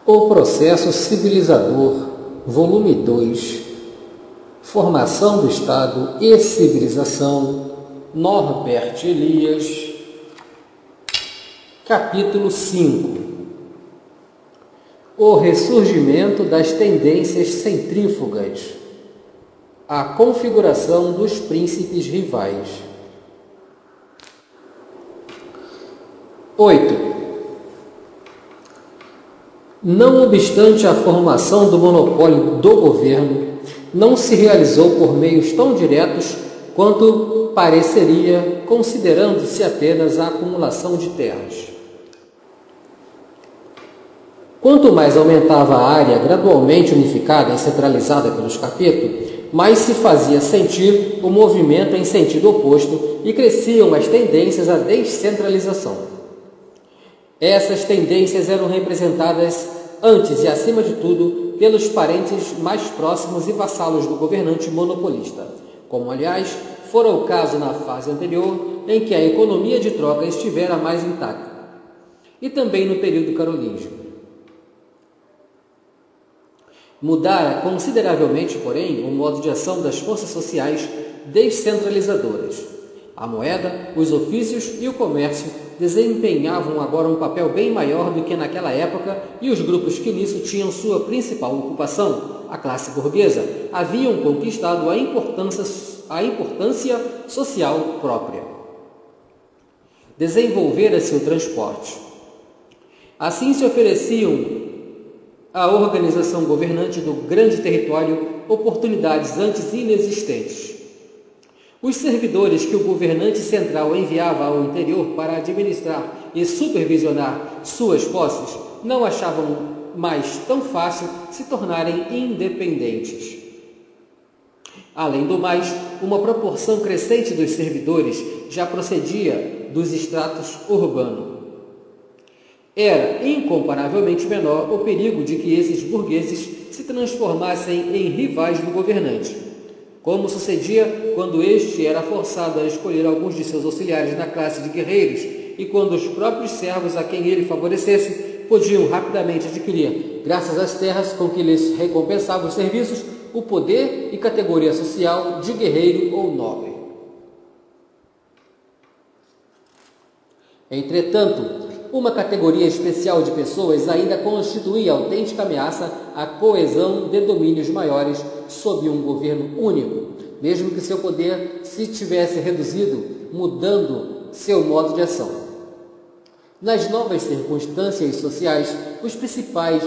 O Processo Civilizador, volume 2, Formação do Estado e Civilização, Norbert Elias, capítulo 5. O ressurgimento das tendências centrífugas, a configuração dos príncipes rivais. 8. Não obstante a formação do monopólio do governo, não se realizou por meios tão diretos quanto pareceria, considerando-se apenas a acumulação de terras. Quanto mais aumentava a área gradualmente unificada e centralizada pelos capetos, mais se fazia sentir o movimento em sentido oposto e cresciam as tendências à descentralização. Essas tendências eram representadas antes e acima de tudo pelos parentes mais próximos e vassalos do governante monopolista, como aliás fora o caso na fase anterior em que a economia de troca estivera mais intacta, e também no período carolíngio. Mudara consideravelmente, porém, o modo de ação das forças sociais descentralizadoras. A moeda, os ofícios e o comércio desempenhavam agora um papel bem maior do que naquela época, e os grupos que nisso tinham sua principal ocupação, a classe burguesa, haviam conquistado a importância social própria. Desenvolvera-se o transporte. Assim se ofereciam à organização governante do grande território oportunidades antes inexistentes. Os servidores que o governante central enviava ao interior para administrar e supervisionar suas posses não achavam mais tão fácil se tornarem independentes. Além do mais, uma proporção crescente dos servidores já procedia dos estratos urbanos. Era incomparavelmente menor o perigo de que esses burgueses se transformassem em rivais do governante, como sucedia quando este era forçado a escolher alguns de seus auxiliares na classe de guerreiros e quando os próprios servos a quem ele favorecesse podiam rapidamente adquirir, graças às terras com que lhes recompensava os serviços, o poder e categoria social de guerreiro ou nobre. Entretanto, uma categoria especial de pessoas ainda constituía autêntica ameaça à coesão de domínios maiores sob um governo único, mesmo que seu poder se tivesse reduzido, mudando seu modo de ação. Nas novas circunstâncias sociais, os principais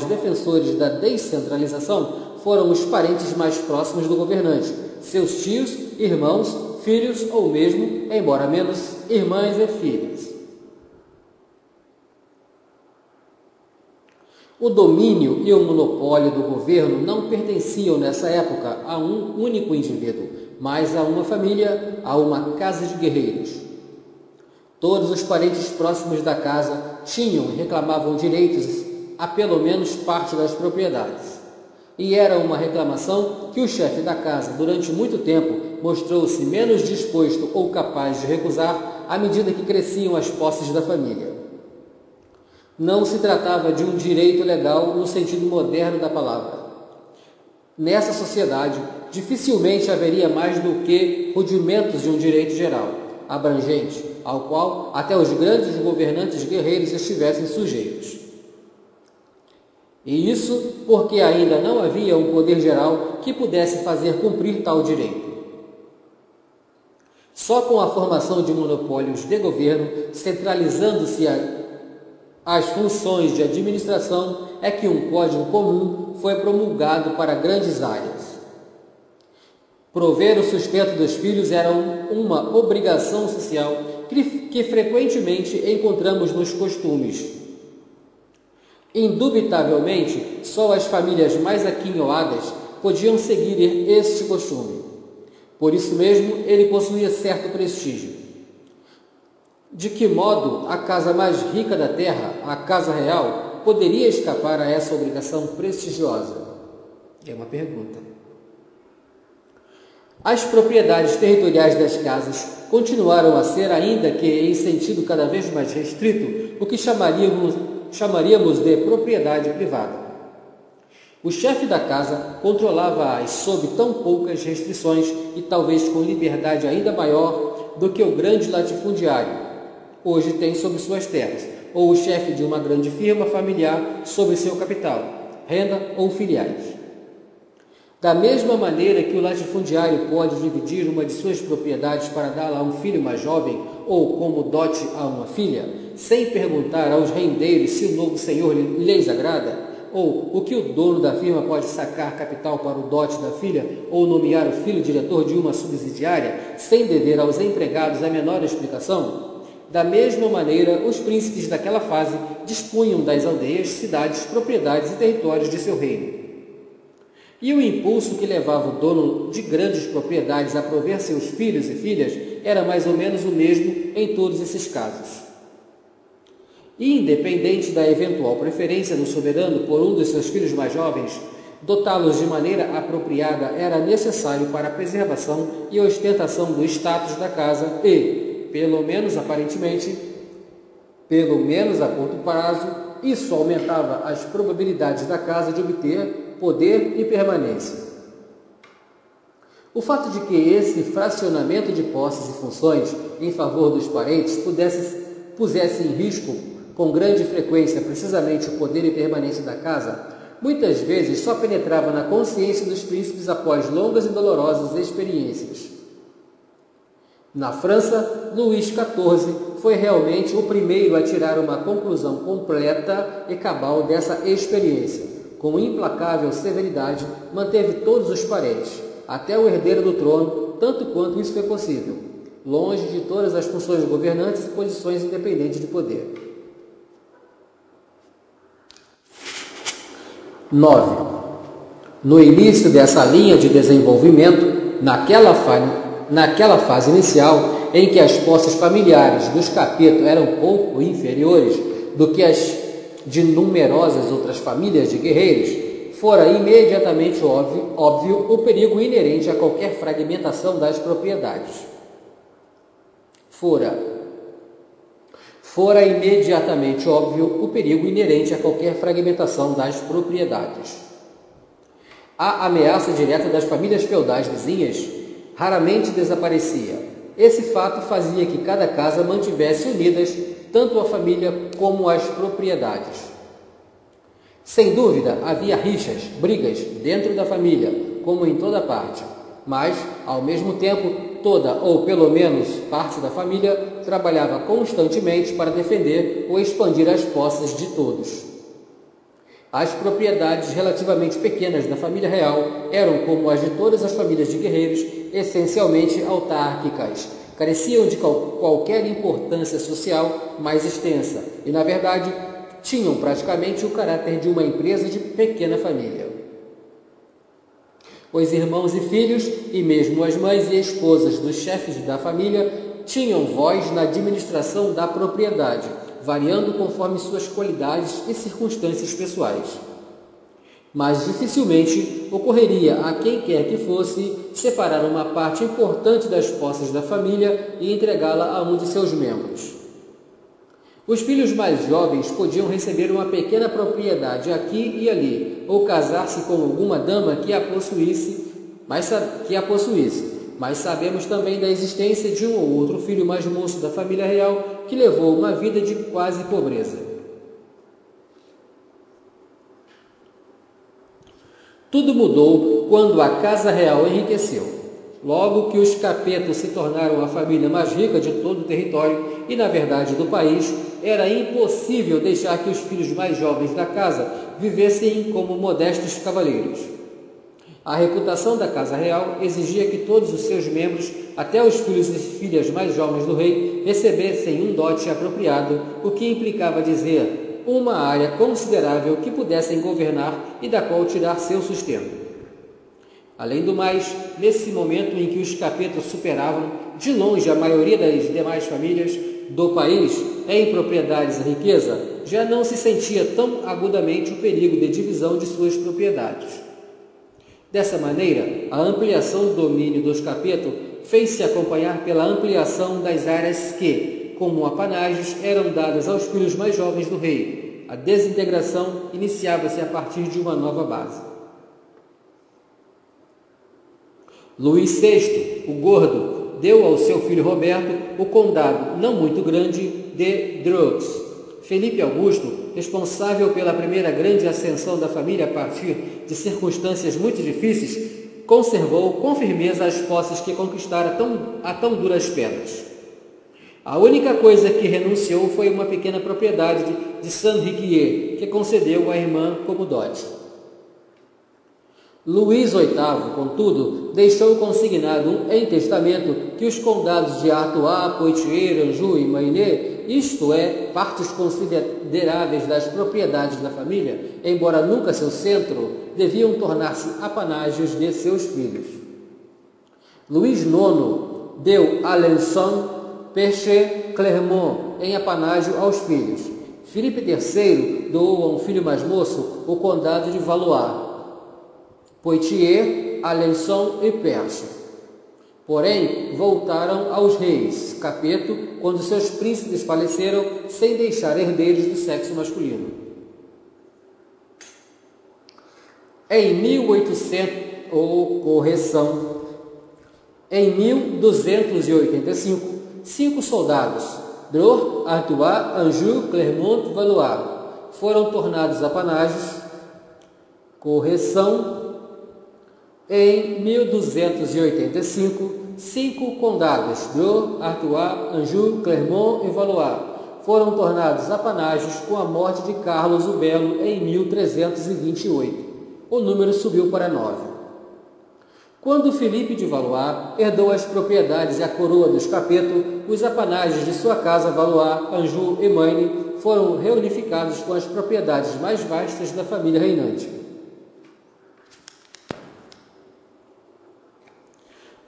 defensores da descentralização foram os parentes mais próximos do governante, seus tios, irmãos, filhos ou mesmo, embora menos, irmãs e filhas. O domínio e o monopólio do governo não pertenciam nessa época a um único indivíduo, mas a uma família, a uma casa de guerreiros. Todos os parentes próximos da casa tinham e reclamavam direitos a pelo menos parte das propriedades. E era uma reclamação que o chefe da casa, durante muito tempo, mostrou-se menos disposto ou capaz de recusar à medida que cresciam as posses da família. Não se tratava de um direito legal no sentido moderno da palavra. Nessa sociedade, dificilmente haveria mais do que rudimentos de um direito geral, abrangente, ao qual até os grandes governantes guerreiros estivessem sujeitos. E isso porque ainda não havia um poder geral que pudesse fazer cumprir tal direito. Só com a formação de monopólios de governo, centralizando-se as funções de administração, é que um código comum foi promulgado para grandes áreas. Prover o sustento dos filhos era uma obrigação social que frequentemente encontramos nos costumes. Indubitavelmente, só as famílias mais aquinhoadas podiam seguir este costume. Por isso mesmo, ele possuía certo prestígio. De que modo a casa mais rica da terra, a casa real, poderia escapar a essa obrigação prestigiosa? É uma pergunta. As propriedades territoriais das casas continuaram a ser, ainda que em sentido cada vez mais restrito, o que chamaríamos chamaríamos de propriedade privada. O chefe da casa controlava-as sob tão poucas restrições e talvez com liberdade ainda maior do que o grande latifundiário hoje tem sobre suas terras, ou o chefe de uma grande firma familiar sobre seu capital, renda ou filiais. Da mesma maneira que o latifundiário pode dividir uma de suas propriedades para dá-la a um filho mais jovem ou como dote a uma filha, sem perguntar aos rendeiros se o novo senhor lhes agrada, ou o que o dono da firma pode sacar capital para o dote da filha ou nomear o filho diretor de uma subsidiária, sem dever aos empregados a menor explicação, da mesma maneira os príncipes daquela fase dispunham das aldeias, cidades, propriedades e territórios de seu reino. E o impulso que levava o dono de grandes propriedades a prover seus filhos e filhas era mais ou menos o mesmo em todos esses casos. Independente da eventual preferência do soberano por um dos seus filhos mais jovens, dotá-los de maneira apropriada era necessário para a preservação e ostentação do status da casa e, pelo menos aparentemente, pelo menos a curto prazo, isso aumentava as probabilidades da casa de obter poder e permanência. O fato de que esse fracionamento de posses e funções em favor dos parentes pusesse em risco com grande frequência precisamente o poder e permanência da casa, muitas vezes só penetrava na consciência dos príncipes após longas e dolorosas experiências. Na França, Luís XIV foi realmente o primeiro a tirar uma conclusão completa e cabal dessa experiência. Com implacável severidade, manteve todos os parentes, até o herdeiro do trono, tanto quanto isso foi possível, longe de todas as funções de governantes e posições independentes de poder. 9. No início dessa linha de desenvolvimento, naquela fase inicial em que as posses familiares dos Capeto eram pouco inferiores do que as de numerosas outras famílias de guerreiros, fora imediatamente óbvio o perigo inerente a qualquer fragmentação das propriedades. Fora imediatamente óbvio o perigo inerente a qualquer fragmentação das propriedades. A ameaça direta das famílias feudais vizinhas raramente desaparecia. Esse fato fazia que cada casa mantivesse unidas tanto a família como as propriedades. Sem dúvida, havia rixas, brigas dentro da família, como em toda parte, mas, ao mesmo tempo, toda ou pelo menos parte da família trabalhava constantemente para defender ou expandir as posses de todos. As propriedades relativamente pequenas da família real eram, como as de todas as famílias de guerreiros, essencialmente autárquicas, careciam de qualquer importância social mais extensa e, na verdade, tinham praticamente o caráter de uma empresa de pequena família. Os irmãos e filhos, e mesmo as mães e esposas dos chefes da família, tinham voz na administração da propriedade, variando conforme suas qualidades e circunstâncias pessoais. Mas dificilmente ocorreria a quem quer que fosse separar uma parte importante das posses da família e entregá-la a um de seus membros. Os filhos mais jovens podiam receber uma pequena propriedade aqui e ali, ou casar-se com alguma dama que a possuísse, mas sabemos também da existência de um ou outro filho mais moço da família real que levou uma vida de quase pobreza. Tudo mudou quando a casa real enriqueceu. Logo que os Capeto se tornaram a família mais rica de todo o território e, na verdade, do país, era impossível deixar que os filhos mais jovens da casa vivessem como modestos cavaleiros. A reputação da casa real exigia que todos os seus membros, até os filhos e filhas mais jovens do rei, recebessem um dote apropriado, o que implicava dizer uma área considerável que pudessem governar e da qual tirar seu sustento. Além do mais, nesse momento em que os Capetos superavam de longe a maioria das demais famílias do país em propriedades e riqueza, já não se sentia tão agudamente o perigo de divisão de suas propriedades. Dessa maneira, a ampliação do domínio dos Capeto fez-se acompanhar pela ampliação das áreas que, como apanágios, eram dadas aos filhos mais jovens do rei, A desintegração iniciava-se a partir de uma nova base. Luís VI, o Gordo, deu ao seu filho Roberto o condado, não muito grande, de Dreux. Felipe Augusto, responsável pela primeira grande ascensão da família a partir de circunstâncias muito difíceis, conservou com firmeza as posses que conquistara a tão duras penas. A única coisa que renunciou foi uma pequena propriedade de Saint-Riquier, que concedeu à irmã como dote. Luís VIII, contudo, deixou consignado em testamento que os condados de Artois, Poitiers, Anjou e Mayenne, isto é, partes consideráveis das propriedades da família, embora nunca seu centro, deviam tornar-se apanágios de seus filhos. Luís IX deu Alençon, Perche, Clermont em apanágio aos filhos. Filipe III doou a um filho mais moço o condado de Valois, Poitiers, Alençon e Perche. Porém, voltaram aos reis, Capeto, quando seus príncipes faleceram sem deixar herdeiros do sexo masculino. Em 1285, 5 soldados, Dreux, Artois, Anjou, Clermont e Valois, foram tornados apanágios. Em 1285, 5 condados, Dreux, Artois, Anjou, Clermont e Valois, foram tornados apanágios com a morte de Carlos o Belo em 1328. O número subiu para 9. Quando Filipe de Valois herdou as propriedades e a coroa dos Capeto, os apanágios de sua casa Valois, Anjou e Maine foram reunificados com as propriedades mais vastas da família reinante.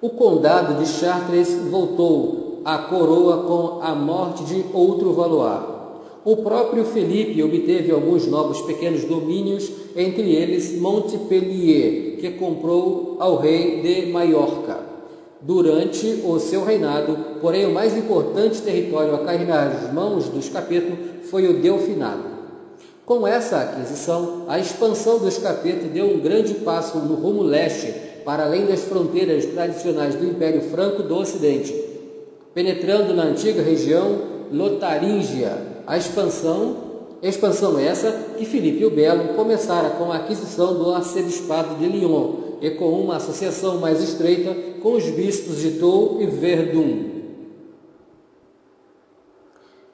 O condado de Chartres voltou à coroa com a morte de outro Valois. O próprio Felipe obteve alguns novos pequenos domínios, entre eles Montpellier, que comprou ao rei de Maiorca. Durante o seu reinado, porém, o mais importante território a cair nas mãos dos Capeto foi o Delfinado. Com essa aquisição, a expansão dos Capeto deu um grande passo no rumo leste, para além das fronteiras tradicionais do Império Franco do Ocidente, penetrando na antiga região Lotaríngia. A expansão essa que Filipe o Belo começara com a aquisição do arcebispado de Lyon e com uma associação mais estreita com os bispos de Tours e Verdun.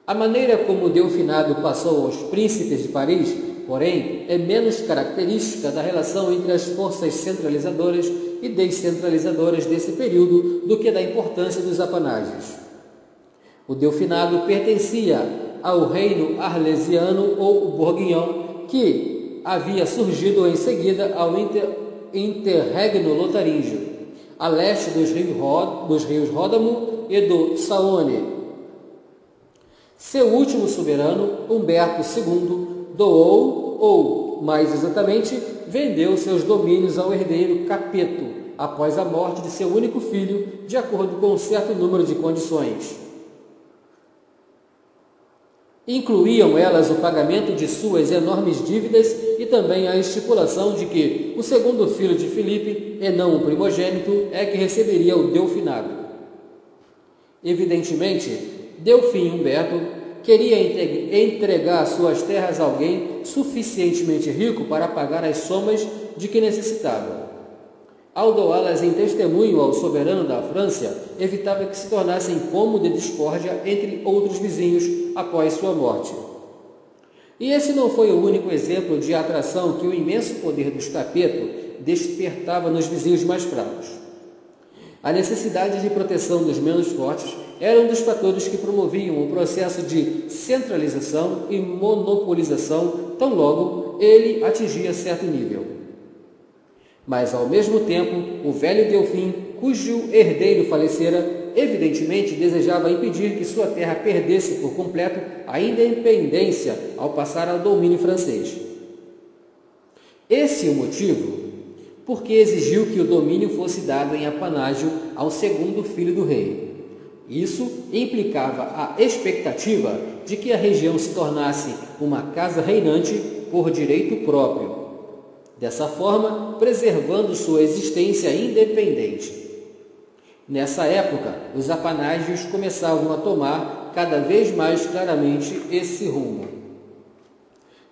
A maneira como o Delfinado passou aos príncipes de Paris, porém, é menos característica da relação entre as forças centralizadoras e descentralizadoras desse período do que da importância dos apanágios. O Delfinado pertencia ao reino arlesiano ou bourguignon, que havia surgido em seguida ao interregno lotaríngio, a leste dos rios Ródano e do Saône. Seu último soberano, Humberto II, doou, ou, mais exatamente, vendeu seus domínios ao herdeiro Capeto, após a morte de seu único filho, de acordo com um certo número de condições. Incluíam elas o pagamento de suas enormes dívidas e também a estipulação de que o segundo filho de Filipe, e não o primogênito, é que receberia o Delfinado. Evidentemente, Delfim Humberto queria entregar suas terras a alguém suficientemente rico para pagar as somas de que necessitava. Ao doá-las em testemunho ao soberano da França, evitava que se tornassem pomo de discórdia entre outros vizinhos após sua morte. E esse não foi o único exemplo de atração que o imenso poder dos Capeto despertava nos vizinhos mais fracos. A necessidade de proteção dos menos fortes era um dos fatores que promoviam o processo de centralização e monopolização tão logo ele atingia certo nível. Mas, ao mesmo tempo, o velho Delfim, cujo herdeiro falecera, evidentemente desejava impedir que sua terra perdesse por completo a independência ao passar ao domínio francês. Esse é o motivo porque exigiu que o domínio fosse dado em apanágio ao segundo filho do rei. Isso implicava a expectativa de que a região se tornasse uma casa reinante por direito próprio, dessa forma preservando sua existência independente. Nessa época, os apanágios começavam a tomar cada vez mais claramente esse rumo.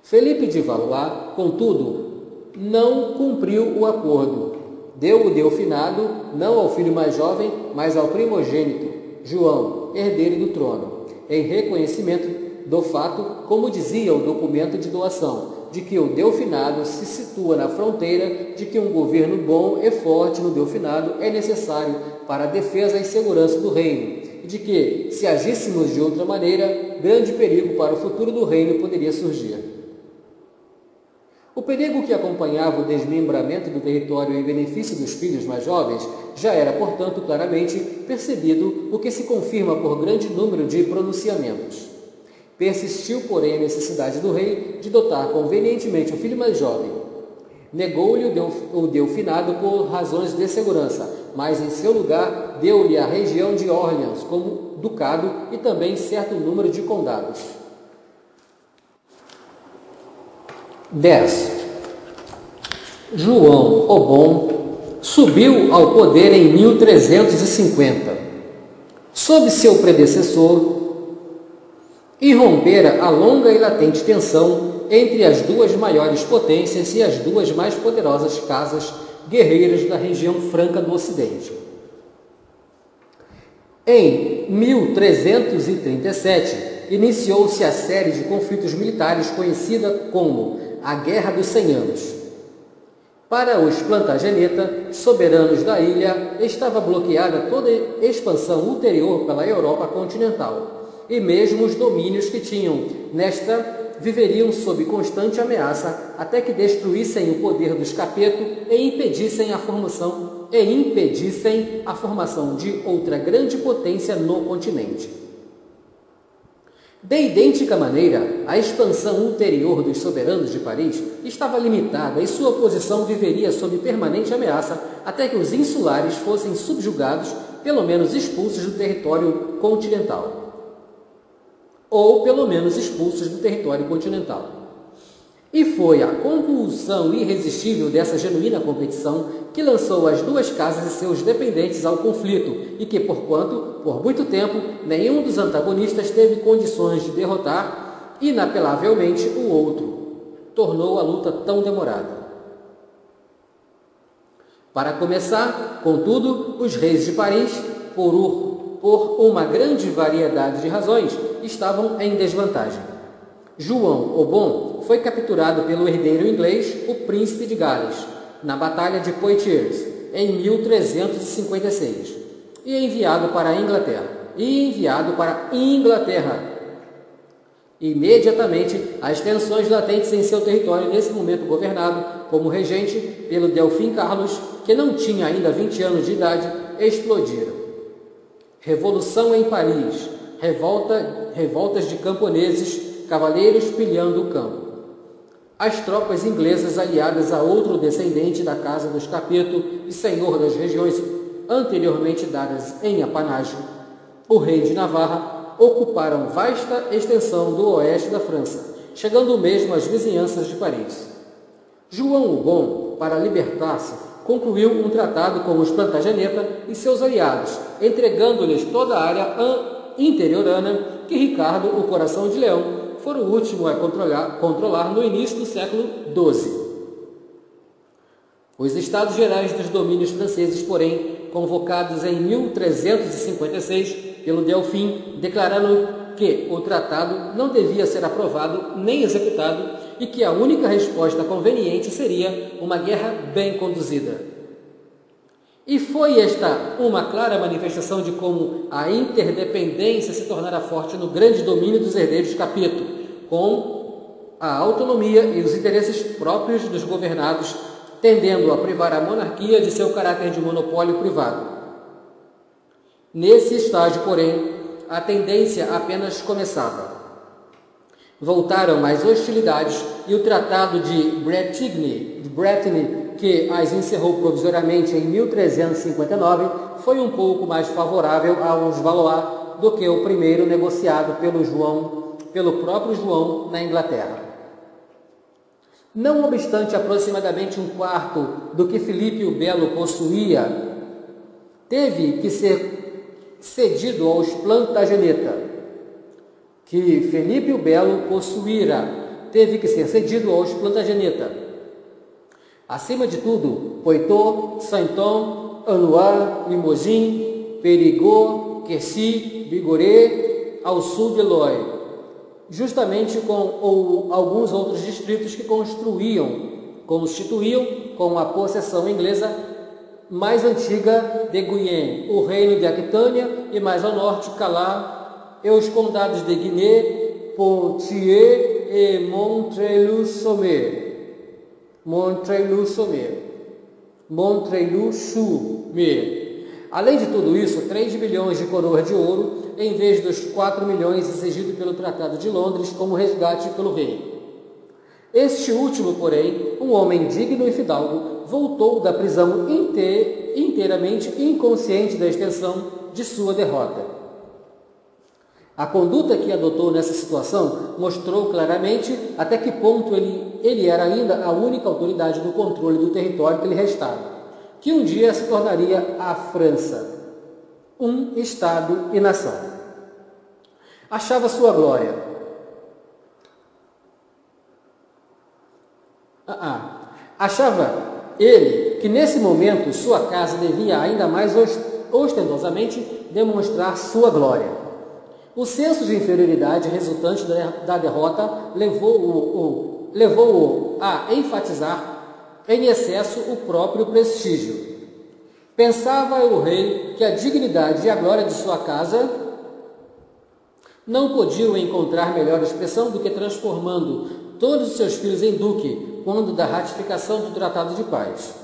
Felipe de Valois, contudo, não cumpriu o acordo. Deu o Delfinado não ao filho mais jovem, mas ao primogênito, João, herdeiro do trono, em reconhecimento do fato, como dizia o documento de doação, de que o Delfinado se situa na fronteira de que um governo bom e forte no Delfinado é necessário para a defesa e segurança do reino, e de que, se agíssemos de outra maneira, grande perigo para o futuro do reino poderia surgir. O perigo que acompanhava o desmembramento do território em benefício dos filhos mais jovens já era, portanto, claramente percebido, o que se confirma por grande número de pronunciamentos. Persistiu, porém, a necessidade do rei de dotar convenientemente o filho mais jovem. Negou-lhe o Delfinado por razões de segurança, mas em seu lugar deu-lhe a região de Orleans como ducado e também certo número de condados. 10. João o Bom subiu ao poder em 1350. Sob seu predecessor, irrompera a longa e latente tensão entre as duas maiores potências e as duas mais poderosas casas guerreiras da região franca do Ocidente. Em 1337, iniciou-se a série de conflitos militares conhecida como a Guerra dos 100 Anos. Para os Plantageneta, soberanos da ilha, estava bloqueada toda expansão ulterior pela Europa continental, e mesmo os domínios que tinham nesta viveriam sob constante ameaça até que destruíssem o poder dos Capeto e impedissem a formação de outra grande potência no continente. De idêntica maneira, a expansão ulterior dos soberanos de Paris estava limitada e sua posição viveria sob permanente ameaça até que os insulares fossem subjugados, pelo menos expulsos do território continental. E foi a compulsão irresistível dessa genuína competição que lançou as duas casas e seus dependentes ao conflito e que, por muito tempo, nenhum dos antagonistas teve condições de derrotar inapelavelmente o outro, tornou a luta tão demorada. Para começar, contudo, os reis de Paris, por uma grande variedade de razões, estavam em desvantagem. João o Bom foi capturado pelo herdeiro inglês, o príncipe de Gales, na Batalha de Poitiers, em 1356, e enviado para a Inglaterra. Imediatamente, as tensões latentes em seu território, nesse momento governado como regente pelo Delfim Carlos, que não tinha ainda 20 anos de idade, explodiram. Revolução em Paris, revoltas de camponeses, cavaleiros pilhando o campo. As tropas inglesas aliadas a outro descendente da casa dos Capeto e senhor das regiões anteriormente dadas em apanágio, o rei de Navarra, ocuparam vasta extensão do oeste da França, chegando mesmo às vizinhanças de Paris. João o Bom, para libertar-se, concluiu um tratado com os Plantageneta e seus aliados, entregando-lhes toda a área interiorana que Ricardo, o Coração de Leão, fora o último a controlar no início do século XII. Os Estados Gerais dos domínios franceses, porém, convocados em 1356 pelo Delfim, declararam que o tratado não devia ser aprovado nem executado e que a única resposta conveniente seria uma guerra bem conduzida. E foi esta uma clara manifestação de como a interdependência se tornara forte no grande domínio dos herdeiros Capeto, com a autonomia e os interesses próprios dos governados, tendendo a privar a monarquia de seu caráter de monopólio privado. Nesse estágio, porém, a tendência apenas começava. Voltaram mais hostilidades e o Tratado de Bretigny, que as encerrou provisoriamente em 1359, foi um pouco mais favorável aos Valois do que o primeiro negociado pelo próprio João na Inglaterra. Não obstante aproximadamente um quarto do que Filipe o Belo possuía, teve que ser cedido aos Plantageneta, que Filipe o Belo possuíra, teve que ser cedido aos Plantageneta. Acima de tudo, Poitou, Sainton, Anuar, Limousin, Périgord, Quercy, Bigorre, ao sul de Loire, justamente com alguns outros distritos que constituíam com a possessão inglesa mais antiga de Guyenne, o reino de Aquitânia e mais ao norte Calais e os condados de Guinée, Poitiers e Montreuil-sur-Mer. Além de tudo isso, 3 milhões de coroas de ouro, em vez dos 4 milhões exigidos pelo Tratado de Londres como resgate pelo rei. Este último, porém, um homem digno e fidalgo, voltou da prisão inteiramente inconsciente da extensão de sua derrota. A conduta que adotou nessa situação mostrou claramente até que ponto ele era ainda a única autoridade do controle do território que lhe restava, que um dia se tornaria a França, um Estado e nação. Achava sua glória. Achava ele que nesse momento sua casa devia ainda mais ostentosamente demonstrar sua glória. O senso de inferioridade resultante da derrota levou-o a enfatizar em excesso o próprio prestígio. Pensava o rei que a dignidade e a glória de sua casa não podiam encontrar melhor expressão do que transformando todos os seus filhos em duque quando da ratificação do Tratado de Paz.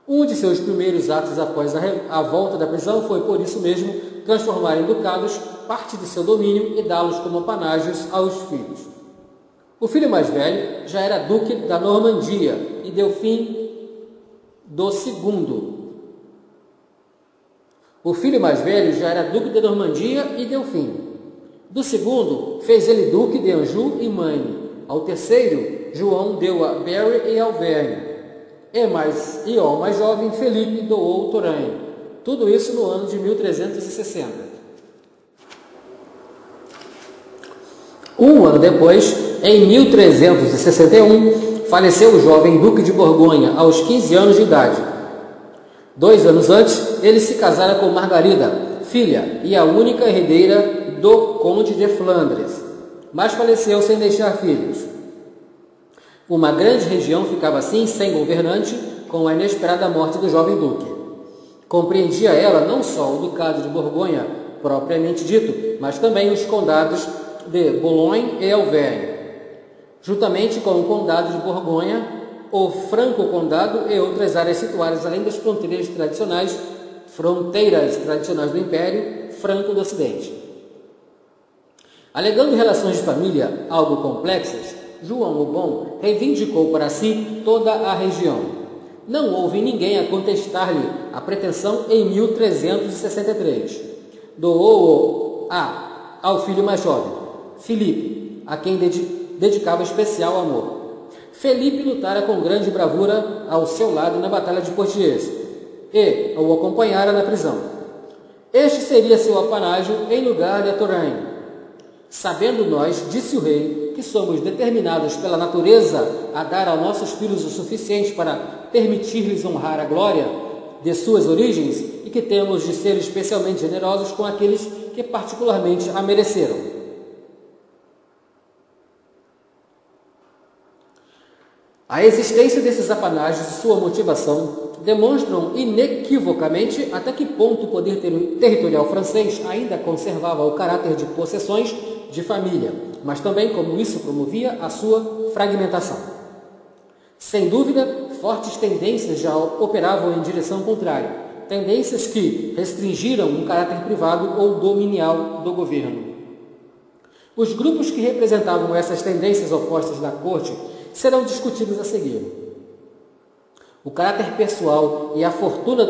Um de seus primeiros atos após a volta da prisão foi, por isso mesmo, transformar em ducados parte de seu domínio e dá-los como apanágios aos filhos. O filho mais velho já era duque da Normandia e Delfim do segundo. O filho mais velho já era duque da Normandia e Delfim. Do segundo, fez ele duque de Anjou e Maine. Ao terceiro, João deu a Berry e Auvergne. E ao mais jovem, Felipe doou Touraine. Tudo isso no ano de 1360. Um ano depois, em 1361, faleceu o jovem Duque de Borgonha, aos 15 anos de idade. 2 anos antes, ele se casara com Margarida, filha e a única herdeira do Conde de Flandres, mas faleceu sem deixar filhos. Uma grande região ficava assim sem governante com a inesperada morte do jovem duque. Compreendia ela não só o Ducado de Borgonha propriamente dito, mas também os condados de Boulogne e Auvergne, juntamente com o Condado de Borgonha, o Franco-Condado e outras áreas situadas além das fronteiras tradicionais do Império Franco do Ocidente. Alegando relações de família algo complexas, João o Bom reivindicou para si toda a região. Não houve ninguém a contestar-lhe a pretensão em 1363. Doou-o ao filho mais jovem, Filipe, a quem dedicava especial amor. Felipe lutara com grande bravura ao seu lado na Batalha de Poitiers e o acompanhara na prisão. Este seria seu apanágio em lugar de Touraine. Sabendo nós, disse o rei, que somos determinados pela natureza a dar a nossos filhos o suficiente para permitir-lhes honrar a glória de suas origens e que temos de ser especialmente generosos com aqueles que particularmente a mereceram. A existência desses apanágios e sua motivação demonstram inequivocamente até que ponto o poder territorial francês ainda conservava o caráter de possessões de família, mas também como isso promovia a sua fragmentação. Sem dúvida, fortes tendências já operavam em direção contrária, tendências que restringiram um caráter privado ou dominial do governo. Os grupos que representavam essas tendências opostas na corte serão discutidos a seguir. O caráter pessoal e a fortuna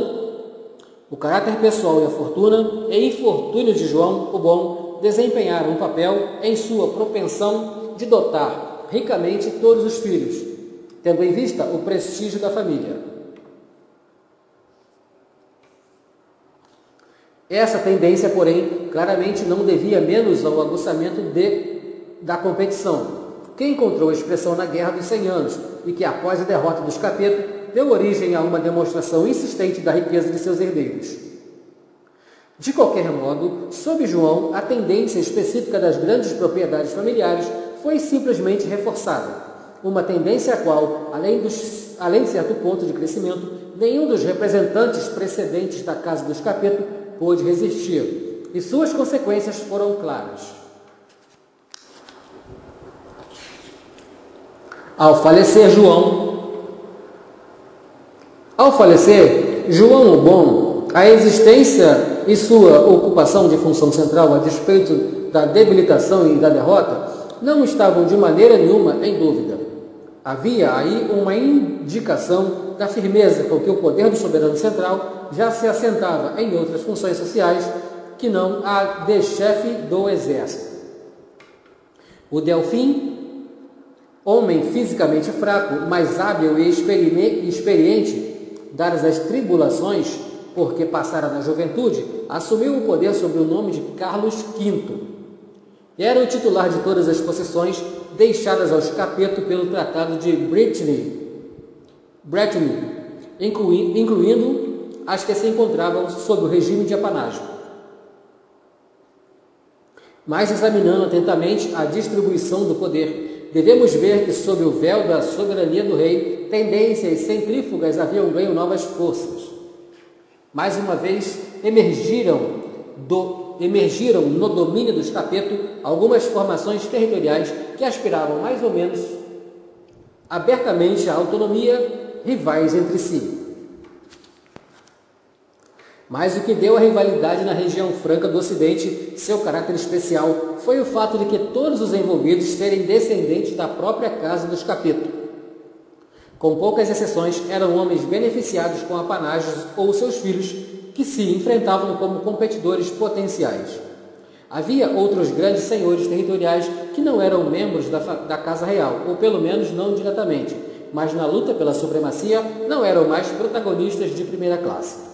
e infortúnio de João o Bom desempenharam um papel em sua propensão de dotar ricamente todos os filhos, tendo em vista o prestígio da família. Essa tendência, porém, claramente não devia menos ao aguçamento da competição, que encontrou expressão na Guerra dos 100 Anos e que, após a derrota dos Capeto, deu origem a uma demonstração insistente da riqueza de seus herdeiros. De qualquer modo, sob João, a tendência específica das grandes propriedades familiares foi simplesmente reforçada, uma tendência a qual, além de certo ponto de crescimento, nenhum dos representantes precedentes da Casa dos Capeto pôde resistir, e suas consequências foram claras. Ao falecer João o Bom, a existência e sua ocupação de função central a despeito da debilitação e da derrota não estavam de maneira nenhuma em dúvida. Havia aí uma indicação da firmeza com que o poder do soberano central já se assentava em outras funções sociais que não a de chefe do exército. O Delfim, homem fisicamente fraco, mas hábil e experiente, dadas as tribulações porque passara na juventude, assumiu o poder sob o nome de Carlos V. Era o titular de todas as possessões deixadas aos Capeto pelo Tratado de Breteuil, incluindo as que se encontravam sob o regime de apanágio. Mas, examinando atentamente a distribuição do poder, devemos ver que, sob o véu da soberania do rei, tendências centrífugas haviam ganho novas forças. Mais uma vez, emergiram no domínio dos Capeto algumas formações territoriais que aspiravam mais ou menos abertamente à autonomia, rivais entre si. Mas o que deu à rivalidade na região franca do Ocidente seu caráter especial foi o fato de que todos os envolvidos serem descendentes da própria casa dos Capeto. Com poucas exceções, eram homens beneficiados com apanágios ou seus filhos que se enfrentavam como competidores potenciais. Havia outros grandes senhores territoriais que não eram membros da Casa Real, ou pelo menos não diretamente, mas na luta pela supremacia não eram mais protagonistas de primeira classe.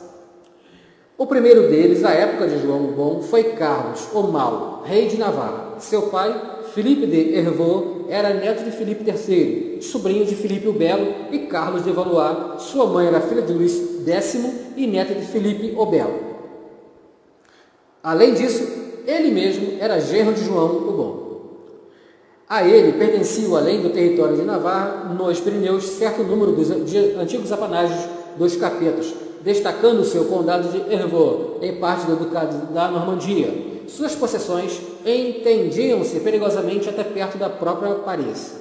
O primeiro deles, à época de João o Bom, foi Carlos o Mau, rei de Navarra. Seu pai, Filipe de Hervaux, era neto de Filipe III, sobrinho de Filipe o Belo, e Carlos de Valois. Sua mãe era filha de Luís X e neta de Filipe o Belo. Além disso, ele mesmo era genro de João o Bom. A ele pertenciam, além do território de Navarra, nos Pirineus, certo número de antigos apanágios dos Capetos, destacando seu condado de Hervaux, em parte do ducado da Normandia. Suas possessões entendiam-se perigosamente até perto da própria Paris.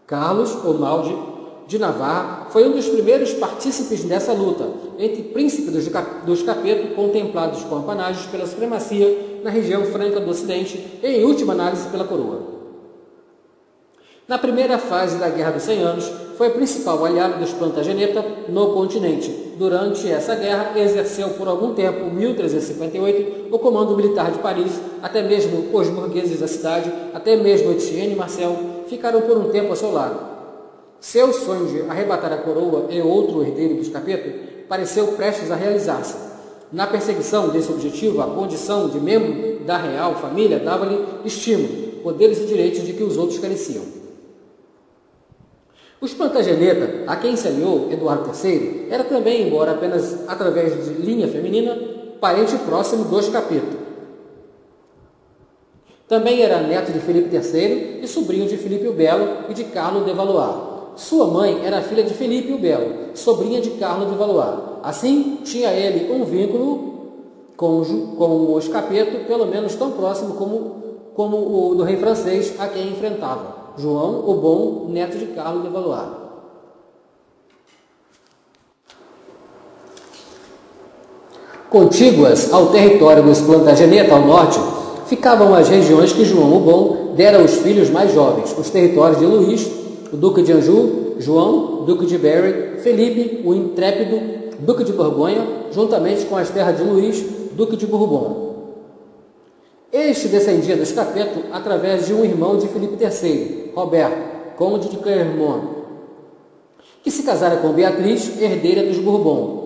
Carlos, o Mau de Navarra, foi um dos primeiros partícipes dessa luta entre príncipes dos Capeto, contemplados com apanágios pela supremacia na região franca do Ocidente e, em última análise, pela coroa. Na primeira fase da Guerra dos 100 Anos, foi o principal aliado dos Plantageneta no continente. Durante essa guerra, exerceu por algum tempo, 1358, o comando militar de Paris. Até mesmo os burgueses da cidade, até mesmo Etienne e Marcel, ficaram por um tempo ao seu lado. Seu sonho de arrebatar a coroa e outro herdeiro dos Capeto pareceu prestes a realizar-se. Na perseguição desse objetivo, a condição de membro da real família dava-lhe estímulo, poderes e direitos de que os outros careciam. Os Plantageneta, a quem se aliou Eduardo III, era também, embora apenas através de linha feminina, parente próximo dos Capeto. Também era neto de Filipe III e sobrinho de Filipe o Belo e de Carlos de Valois. Sua mãe era filha de Filipe o Belo, sobrinha de Carlos de Valois. Assim, tinha ele um vínculo com os Capeto, pelo menos tão próximo como o do rei francês a quem enfrentava. João o Bom, neto de Carlos de Valois. Contíguas ao território dos Plantageneta ao norte, ficavam as regiões que João o Bom dera aos filhos mais jovens, os territórios de Luís, o duque de Anjou, João, duque de Berry, Felipe, o intrépido, duque de Borgonha, juntamente com as terras de Luís, duque de Bourbon. Este descendia dos Capeto através de um irmão de Felipe III, Roberto, conde de Clermont, que se casara com Beatriz, herdeira dos Bourbon.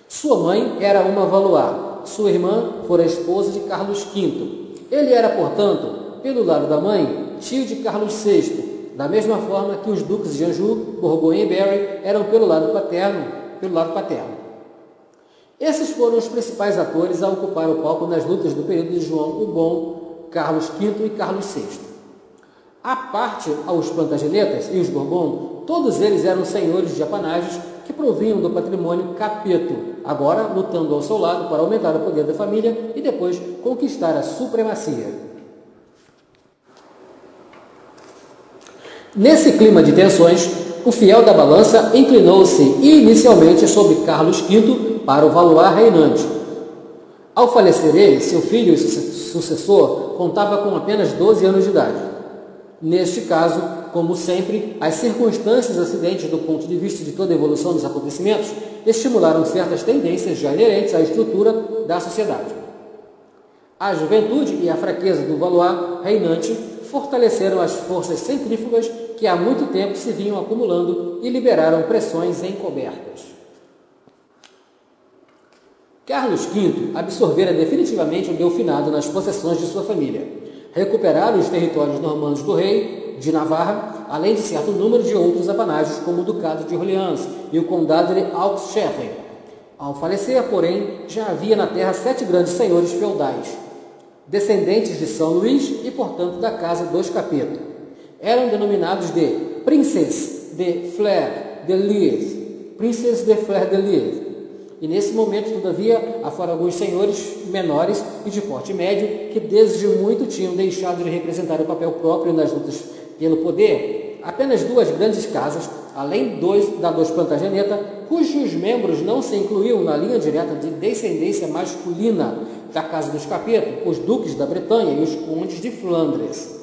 Sua mãe era uma Valois, sua irmã fora esposa de Carlos V. Ele era, portanto, pelo lado da mãe, tio de Carlos VI, da mesma forma que os duques de Anjou, Borgonha e Berry eram pelo lado paterno. Esses foram os principais atores a ocupar o palco nas lutas do período de João o Bom, Carlos V e Carlos VI. À parte aos Plantagenetas e os Bourbon, todos eles eram senhores de apanágios que provinham do patrimônio Capeto, agora lutando ao seu lado para aumentar o poder da família e depois conquistar a supremacia. Nesse clima de tensões, o fiel da balança inclinou-se inicialmente sobre Carlos V para o Valois reinante. Ao falecer ele, seu filho e sucessor contava com apenas 12 anos de idade. Neste caso, como sempre, as circunstâncias acidentes do ponto de vista de toda a evolução dos acontecimentos estimularam certas tendências já inerentes à estrutura da sociedade. A juventude e a fraqueza do Valois reinante fortaleceram as forças centrífugas que há muito tempo se vinham acumulando e liberaram pressões encobertas. Carlos V absorvera definitivamente o Delfinado nas possessões de sua família. Recuperaram os territórios normandos do rei de Navarra, além de certo número de outros apanágios, como o Ducado de Orleans e o Condado de Auxerre. Ao falecer, porém, já havia na terra 7 grandes senhores feudais, descendentes de São Luís e, portanto, da Casa dos Capeto. Eram denominados de Princes de Fleur-de-Lys, E nesse momento, todavia, afora alguns senhores menores e de porte médio que desde muito tinham deixado de representar o papel próprio nas lutas pelo poder, apenas 2 grandes casas, além da dos Plantageneta, cujos membros não se incluíam na linha direta de descendência masculina da Casa dos Capeto, os duques da Bretanha e os condes de Flandres.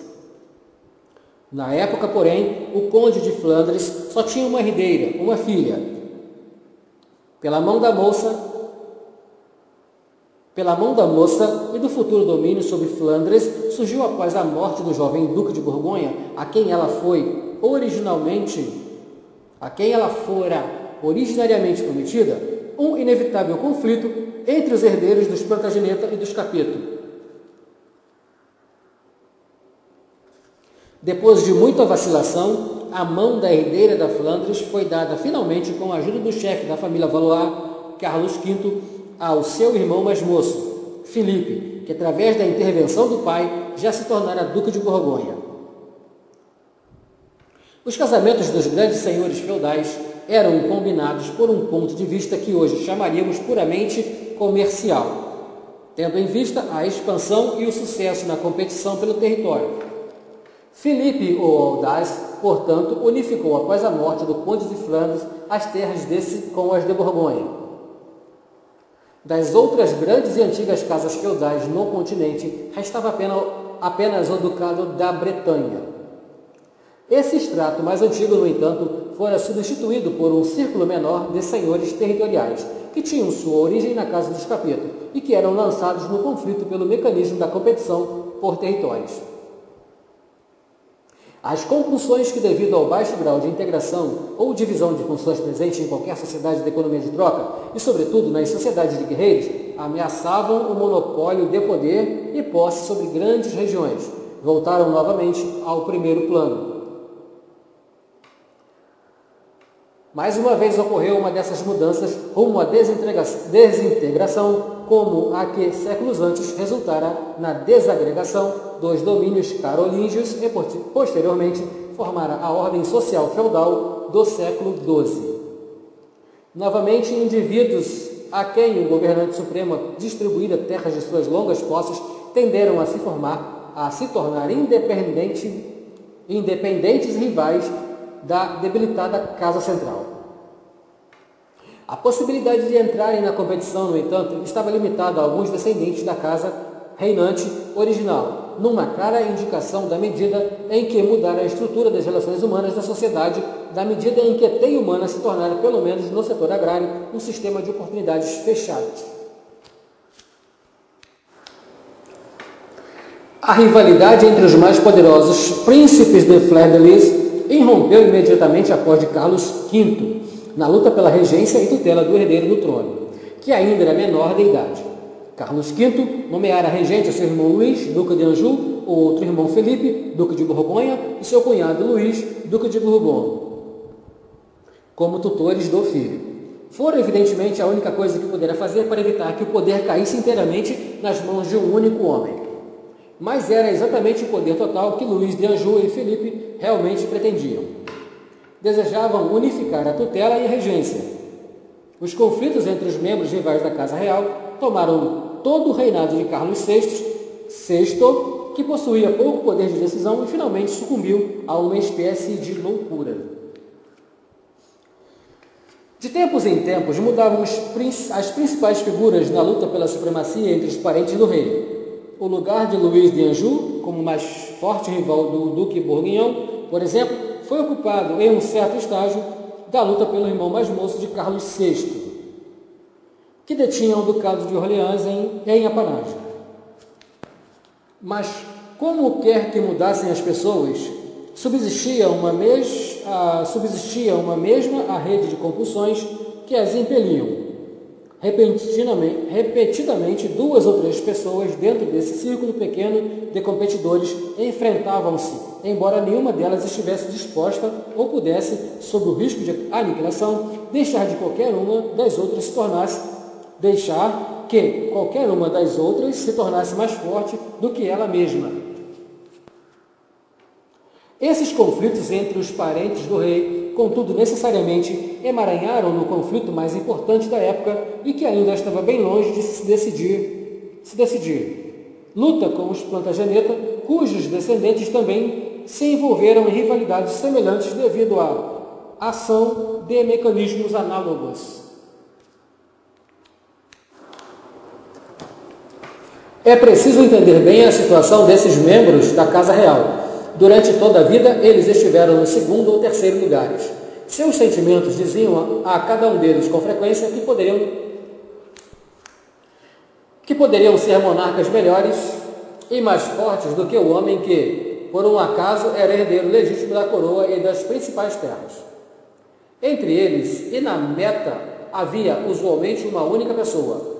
Na época, porém, o conde de Flandres só tinha uma herdeira, uma filha. Pela mão da moça e do futuro domínio sobre Flandres, surgiu após a morte do jovem duque de Borgonha, a quem ela fora originariamente prometida, um inevitável conflito entre os herdeiros dos Plantageneta e dos Capeto. Depois de muita vacilação, a mão da herdeira da Flandres foi dada finalmente com a ajuda do chefe da família Valois, Carlos V, ao seu irmão mais moço, Felipe, que através da intervenção do pai já se tornara duque de Borgonha. Os casamentos dos grandes senhores feudais eram combinados por um ponto de vista que hoje chamaríamos puramente comercial, tendo em vista a expansão e o sucesso na competição pelo território. Felipe o Audaz, portanto, unificou após a morte do conde de Flandres as terras desse com as de Borgonha. Das outras grandes e antigas casas feudais no continente, restava apenas o ducado da Bretanha. Esse extrato mais antigo, no entanto, fora substituído por um círculo menor de senhores territoriais, que tinham sua origem na Casa dos Capeto e que eram lançados no conflito pelo mecanismo da competição por territórios. As compulsões que, devido ao baixo grau de integração ou divisão de funções presentes em qualquer sociedade de economia de troca, e sobretudo nas sociedades de guerreiros, ameaçavam o monopólio de poder e posse sobre grandes regiões, voltaram novamente ao primeiro plano. Mais uma vez ocorreu uma dessas mudanças rumo à desintegração, como a que séculos antes resultara na desagregação dos domínios carolíngios e, posteriormente, formara a ordem social feudal do século XII. Novamente, indivíduos a quem o governante supremo distribuíra terras de suas longas posses tenderam a se tornar independentes rivais da debilitada Casa Central. A possibilidade de entrarem na competição, no entanto, estava limitada a alguns descendentes da casa reinante original, numa clara indicação da medida em que mudar a estrutura das relações humanas da sociedade, da medida em que a teia humana se tornara, pelo menos no setor agrário, um sistema de oportunidades fechadas. A rivalidade entre os mais poderosos príncipes de Flandres irrompeu imediatamente após de Carlos V, na luta pela regência e tutela do herdeiro do trono, que ainda era menor de idade. Carlos V nomeara regente seu irmão Luís, duque de Anjou, o outro irmão Felipe, duque de Borgonha, e seu cunhado Luís, duque de Bourbon, como tutores do filho. Foram, evidentemente, a única coisa que pudera fazer para evitar que o poder caísse inteiramente nas mãos de um único homem. Mas era exatamente o poder total que Luís de Anjou e Felipe realmente pretendiam. Desejavam unificar a tutela e a regência. Os conflitos entre os membros rivais da Casa Real tomaram todo o reinado de Carlos VI, que possuía pouco poder de decisão e finalmente sucumbiu a uma espécie de loucura. De tempos em tempos mudavam as principais figuras na luta pela supremacia entre os parentes do rei. O lugar de Luís de Anjou, como mais forte rival do Duque Bourguignon, por exemplo, foi ocupado em um certo estágio da luta pelo irmão mais moço de Carlos VI, que detinha o Ducado de Orleans em apanagem. Mas, como quer que mudassem as pessoas, subsistia uma mesma rede de compulsões que as impeliam. Repetidamente, duas ou três pessoas dentro desse círculo pequeno de competidores enfrentavam-se, embora nenhuma delas estivesse disposta ou pudesse, sob o risco de aniquilação, deixar que qualquer uma das outras se tornasse mais forte do que ela mesma. Esses conflitos entre os parentes do rei, contudo, necessariamente emaranharam no conflito mais importante da época e que ainda estava bem longe de se decidir. Luta com os Plantageneta, cujos descendentes também se envolveram em rivalidades semelhantes devido à ação de mecanismos análogos. É preciso entender bem a situação desses membros da Casa Real. Durante toda a vida, eles estiveram no segundo ou terceiro lugares. Seus sentimentos diziam a cada um deles com frequência que poderiam ser monarcas melhores e mais fortes do que o homem que, por um acaso, era herdeiro legítimo da coroa e das principais terras. Entre eles e na meta havia usualmente uma única pessoa.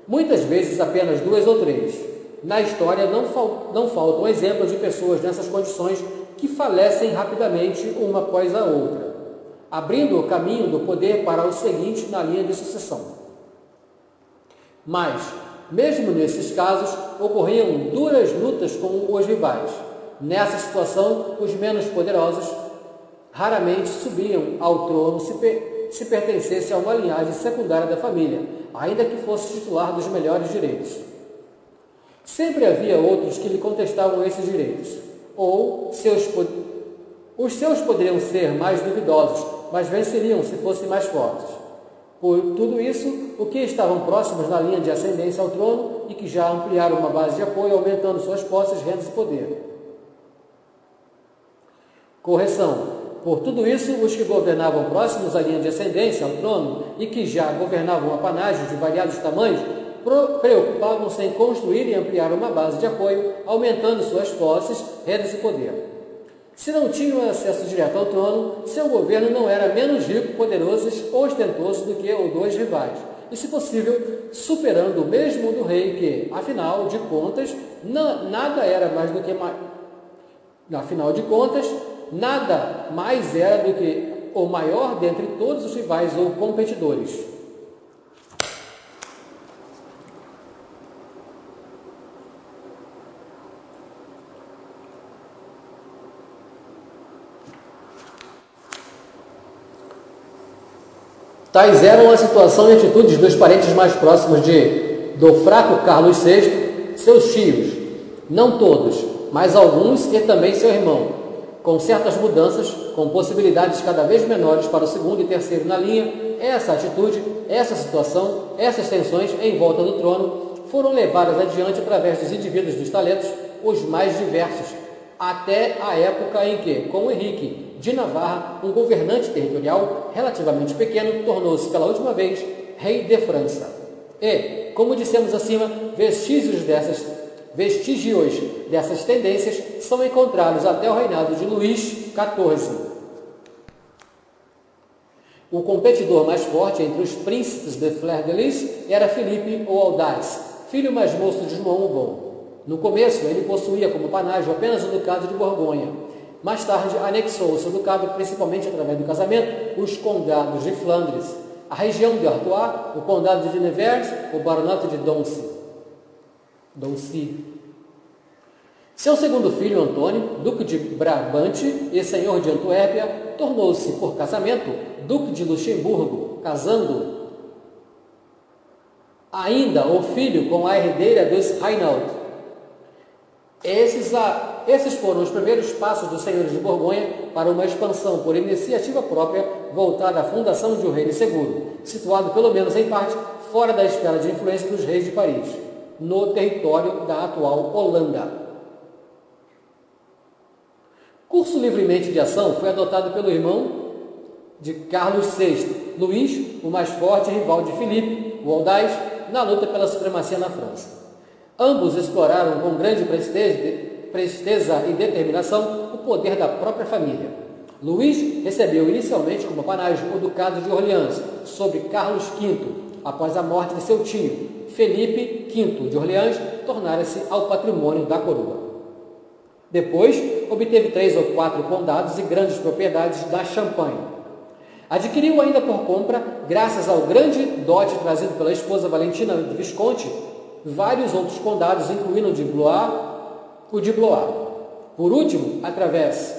Muitas vezes apenas duas ou três. Na história não faltam exemplos de pessoas nessas condições que falecem rapidamente uma após a outra, abrindo o caminho do poder para o seguinte na linha de sucessão. Mas, mesmo nesses casos, ocorriam duras lutas com os rivais. Nessa situação, os menos poderosos raramente subiam ao trono se pertencesse a uma linhagem secundária da família, ainda que fosse titular dos melhores direitos. Sempre havia outros que lhe contestavam esses direitos, ou os seus poderiam ser mais duvidosos, mas venceriam se fossem mais fortes. Por tudo isso, os que estavam próximos na linha de ascendência ao trono e que já ampliaram uma base de apoio, aumentando suas posses, rendas e poder. Correção. Por tudo isso, os que governavam próximos à linha de ascendência ao trono e que já governavam apanágios de variados tamanhos, preocupavam-se em construir e ampliar uma base de apoio, aumentando suas posses, rendas e poder. Se não tinham acesso direto ao trono, seu governo não era menos rico, poderoso ou ostentoso do que o dos rivais, e, se possível, superando o mesmo do rei que, afinal de contas, nada mais era do que o maior dentre todos os rivais ou competidores. Tais eram a situação e atitudes dos parentes mais próximos do fraco Carlos VI, seus tios, não todos, mas alguns e também seu irmão, com certas mudanças, com possibilidades cada vez menores para o segundo e terceiro na linha. Essa atitude essas tensões em volta do trono foram levadas adiante através dos indivíduos dos talentos os mais diversos, até a época em que, com Henrique de Navarra, um governante territorial relativamente pequeno, tornou-se pela última vez rei de França. E, como dissemos acima, vestígios dessas tendências são encontrados até o reinado de Luís XIV. O competidor mais forte entre os príncipes de Fleur-de-Lys era Filipe ou Audaz, filho mais moço de João o Bom. No começo, ele possuía como panágio apenas o ducado de Borgonha. Mais tarde, anexou-se o ducado, principalmente através do casamento, os condados de Flandres, a região de Artois, o condado de Nevers, o baronato de Doncy. Seu segundo filho, Antônio, duque de Brabante e senhor de Antuérpia, tornou-se, por casamento, duque de Luxemburgo, casando ainda o filho com a herdeira dos Reinald. Esses foram os primeiros passos dos senhores de Borgonha para uma expansão por iniciativa própria voltada à fundação de um reino seguro, situado pelo menos em parte fora da esfera de influência dos reis de Paris, no território da atual Holanda. Curso livremente de ação foi adotado pelo irmão de Carlos VI, Luís, o mais forte rival de Filipe, o Audaz, na luta pela supremacia na França. Ambos exploraram com grande presteza e determinação o poder da própria família. Luís recebeu inicialmente como panágio o Ducado de Orleans, sob Carlos V, após a morte de seu tio, Felipe V de Orleans, tornara-se ao patrimônio da coroa. Depois, obteve 3 ou 4 condados e grandes propriedades da Champagne. Adquiriu ainda por compra, graças ao grande dote trazido pela esposa Valentina de Visconti, vários outros condados, incluindo o de Blois. Por último, através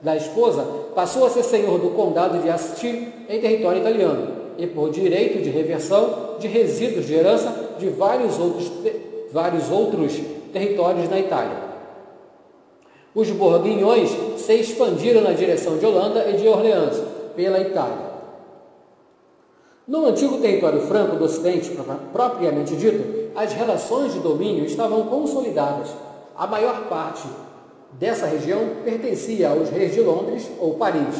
da esposa, passou a ser senhor do condado de Asti, em território italiano, e por direito de reversão de resíduos de herança de vários outros territórios na Itália. Os borguinhões se expandiram na direção de Holanda e de Orleans, pela Itália. No antigo território franco do Ocidente, propriamente dito, as relações de domínio estavam consolidadas. A maior parte dessa região pertencia aos reis de Londres ou Paris.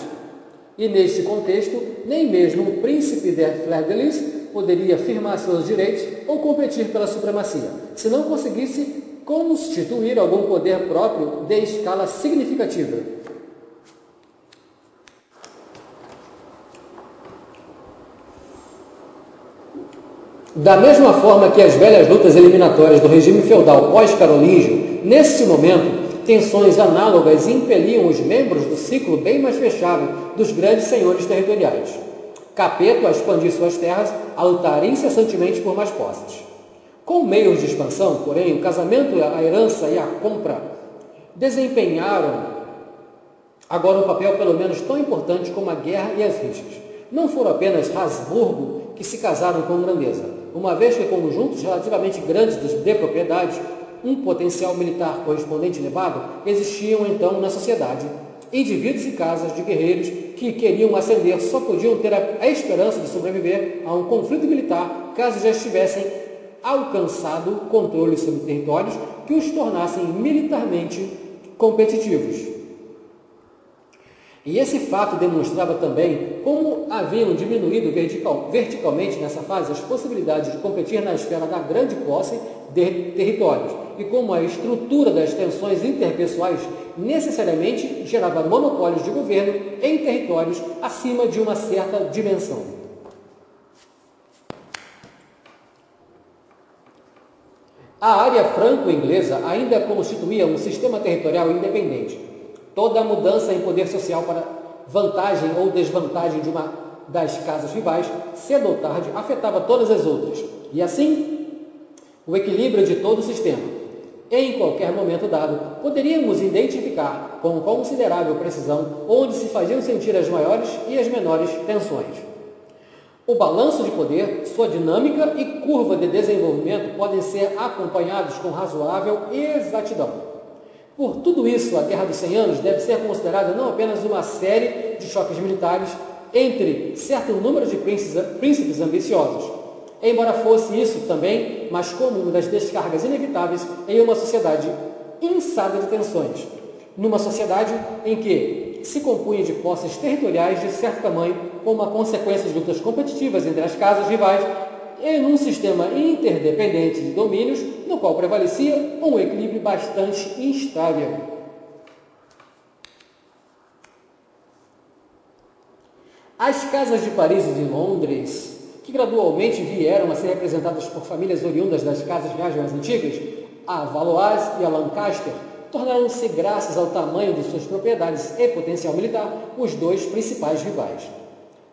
E neste contexto, nem mesmo o príncipe de Fleur-de-Lys poderia firmar seus direitos ou competir pela supremacia, se não conseguisse constituir algum poder próprio de escala significativa. Da mesma forma que as velhas lutas eliminatórias do regime feudal pós-carolíngio, nesse momento, tensões análogas impeliam os membros do ciclo bem mais fechado dos grandes senhores territoriais. Capeto a expandir suas terras, a lutar incessantemente por mais posses. Com meios de expansão, porém, o casamento, a herança e a compra desempenharam agora um papel pelo menos tão importante como a guerra e as rixas. Não foram apenas Habsburgo que se casaram com grandeza, uma vez que conjuntos relativamente grandes de propriedades, um potencial militar correspondente elevado, existiam então na sociedade. Indivíduos e casas de guerreiros que queriam ascender só podiam ter a esperança de sobreviver a um conflito militar caso já estivessem alcançado controle sobre territórios que os tornassem militarmente competitivos. E esse fato demonstrava também como haviam diminuído verticalmente nessa fase as possibilidades de competir na esfera da grande posse de territórios e como a estrutura das tensões interpessoais necessariamente gerava monopólios de governo em territórios acima de uma certa dimensão. A área franco-inglesa ainda constituía um sistema territorial independente. Toda a mudança em poder social para vantagem ou desvantagem de uma das casas rivais, cedo ou tarde, afetava todas as outras. E assim, o equilíbrio de todo o sistema. Em qualquer momento dado, poderíamos identificar com considerável precisão onde se faziam sentir as maiores e as menores tensões. O balanço de poder, sua dinâmica e curva de desenvolvimento podem ser acompanhados com razoável exatidão. Por tudo isso, a Guerra dos 100 Anos deve ser considerada não apenas uma série de choques militares entre certo número de príncipes ambiciosos, embora fosse isso também, mas como uma das descargas inevitáveis em uma sociedade inçada de tensões, numa sociedade em que se compunha de posses territoriais de certo tamanho, como uma consequência de lutas competitivas entre as casas rivais, e num sistema interdependente de domínios, no qual prevalecia um equilíbrio bastante instável. As casas de Paris e de Londres, que gradualmente vieram a ser representadas por famílias oriundas das casas reais mais antigas, a Valois e a Lancaster, tornaram-se, graças ao tamanho de suas propriedades e potencial militar, os dois principais rivais.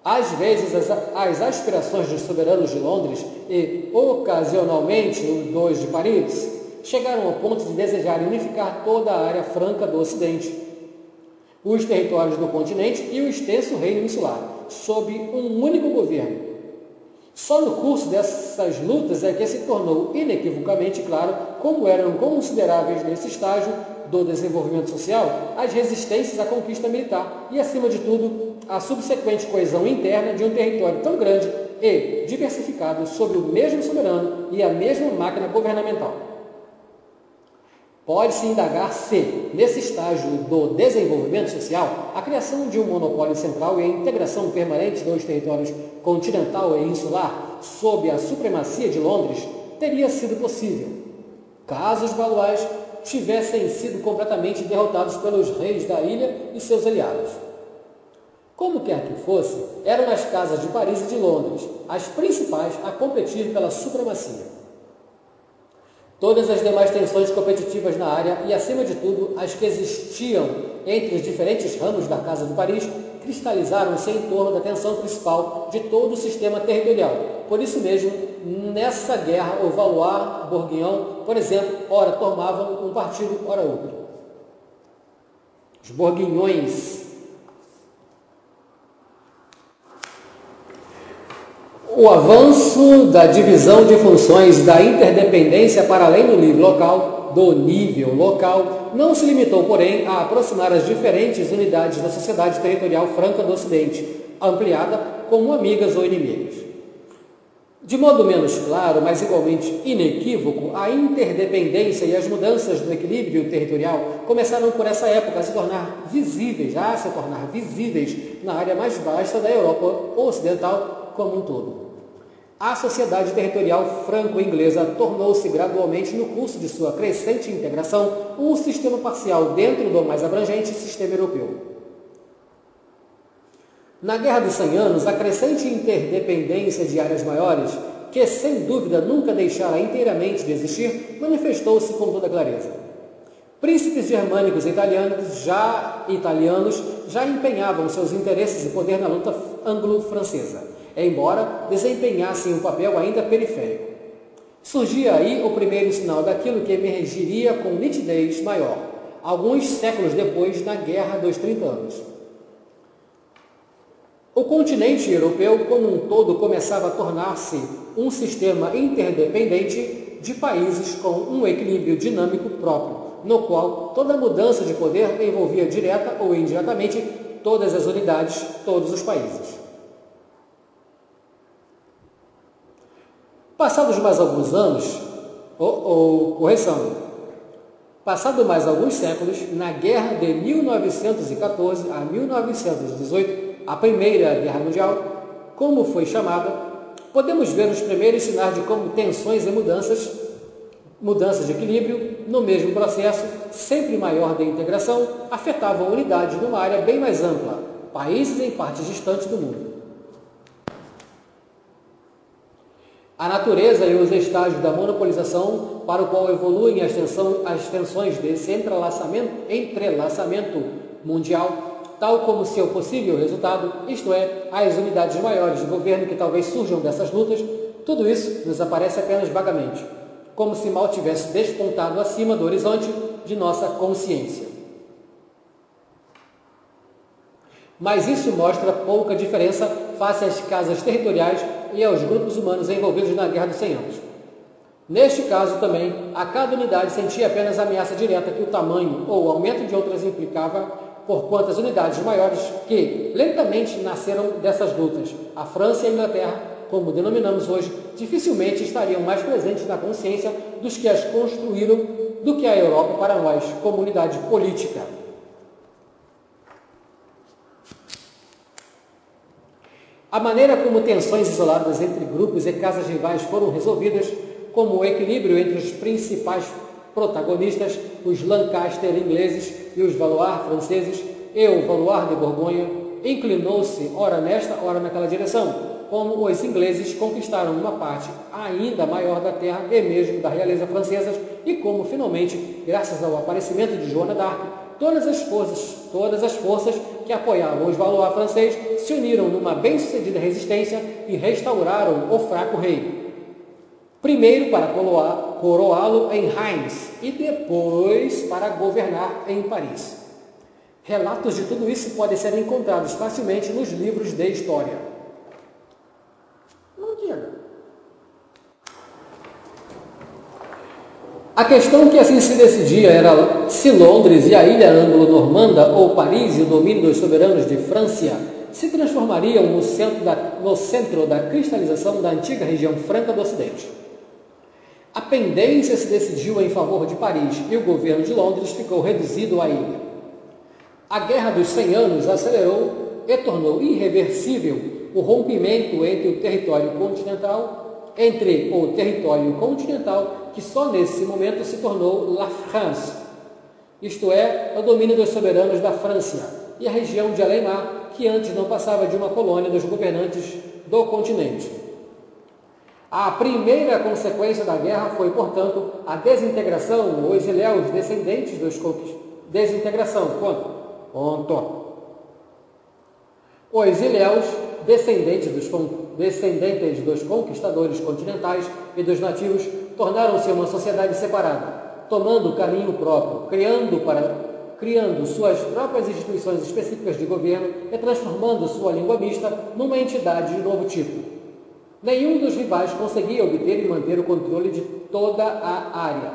Às vezes, as aspirações dos soberanos de Londres e, ocasionalmente, dos de Paris, chegaram ao ponto de desejarem unificar toda a área franca do Ocidente, os territórios do continente e o extenso reino insular, sob um único governo. Só no curso dessas lutas é que se tornou inequivocamente claro como eram consideráveis nesse estágio do desenvolvimento social as resistências à conquista militar e, acima de tudo, a subsequente coesão interna de um território tão grande e diversificado sobre o mesmo soberano e a mesma máquina governamental. Pode-se indagar se, nesse estágio do desenvolvimento social, a criação de um monopólio central e a integração permanente dos territórios continental e insular sob a supremacia de Londres teria sido possível, caso os Valois tivessem sido completamente derrotados pelos reis da ilha e seus aliados. Como quer que fosse, eram as casas de Paris e de Londres as principais a competir pela supremacia. Todas as demais tensões competitivas na área e, acima de tudo, as que existiam entre os diferentes ramos da Casa de Paris, cristalizaram-se em torno da tensão principal de todo o sistema territorial. Por isso mesmo, nessa guerra, o Valois-Bourguignon, por exemplo, ora tomavam um partido, ora outro. Os Bourguignons. O avanço da divisão de funções da interdependência para além do nível local, não se limitou, porém, a aproximar as diferentes unidades da sociedade territorial franca do Ocidente, ampliada como amigas ou inimigas. De modo menos claro, mas igualmente inequívoco, a interdependência e as mudanças do equilíbrio territorial começaram por essa época a se tornar visíveis na área mais vasta da Europa Ocidental como um todo. A sociedade territorial franco-inglesa tornou-se gradualmente, no curso de sua crescente integração, um sistema parcial dentro do mais abrangente sistema europeu. Na Guerra dos 100 Anos, a crescente interdependência de áreas maiores, que sem dúvida nunca deixara inteiramente de existir, manifestou-se com toda clareza. Príncipes germânicos e italianos já empenhavam seus interesses e poder na luta anglo-francesa, embora desempenhassem um papel ainda periférico. Surgia aí o primeiro sinal daquilo que emergiria com nitidez maior, alguns séculos depois, na Guerra dos 30 Anos. O continente europeu, como um todo, começava a tornar-se um sistema interdependente de países com um equilíbrio dinâmico próprio, no qual toda mudança de poder envolvia direta ou indiretamente todas as unidades, todos os países. Passados mais alguns anos, passado mais alguns séculos, na Guerra de 1914 a 1918, a Primeira Guerra Mundial, como foi chamada, podemos ver os primeiros sinais de como tensões e mudanças de equilíbrio, no mesmo processo, sempre maior de integração, afetavam unidades numa área bem mais ampla, países em partes distantes do mundo. A natureza e os estágios da monopolização, para o qual evoluem as tensões desse entrelaçamento mundial, tal como seu possível resultado, isto é, as unidades maiores de governo que talvez surjam dessas lutas, tudo isso nos aparece apenas vagamente, como se mal tivesse despontado acima do horizonte de nossa consciência. Mas isso mostra pouca diferença face às casas territoriais e aos grupos humanos envolvidos na Guerra dos 100 Anos. Neste caso também, a cada unidade sentia apenas a ameaça direta que o tamanho ou o aumento de outras implicava por quantas unidades maiores que lentamente nasceram dessas lutas. A França e a Inglaterra, como denominamos hoje, dificilmente estariam mais presentes na consciência dos que as construíram do que a Europa para nós, como unidade política. A maneira como tensões isoladas entre grupos e casas rivais foram resolvidas, como o equilíbrio entre os principais protagonistas, os Lancaster ingleses e os Valois franceses, e o Valois de Borgonha, inclinou-se ora nesta, ora naquela direção, como os ingleses conquistaram uma parte ainda maior da terra e mesmo da realeza francesa, e como finalmente, graças ao aparecimento de Joana d'Arc, todas as forças que apoiavam os Valois franceses se uniram numa bem-sucedida resistência e restauraram o fraco rei. Primeiro para coroá-lo em Reims e depois para governar em Paris. Relatos de tudo isso podem ser encontrados facilmente nos livros de história. Não diga. A questão que assim se decidia era se Londres e a ilha anglo-normanda ou Paris e o domínio dos soberanos de França se transformariam no centro da cristalização da antiga região franca do Ocidente. A pendência se decidiu em favor de Paris e o governo de Londres ficou reduzido à ilha. A Guerra dos 100 Anos acelerou e tornou irreversível o rompimento entre o território continental, que só nesse momento se tornou La France, isto é, o domínio dos soberanos da França, e a região de Além-Mar, que antes não passava de uma colônia dos governantes do continente. A primeira consequência da guerra foi, portanto, a desintegração, os ilhéus descendentes dos desintegração, ponto. Os ilhéus descendentes dos conquistadores continentais e dos nativos tornaram-se uma sociedade separada, tomando caminho próprio, criando suas próprias instituições específicas de governo e transformando sua língua mista numa entidade de novo tipo. Nenhum dos rivais conseguia obter e manter o controle de toda a área.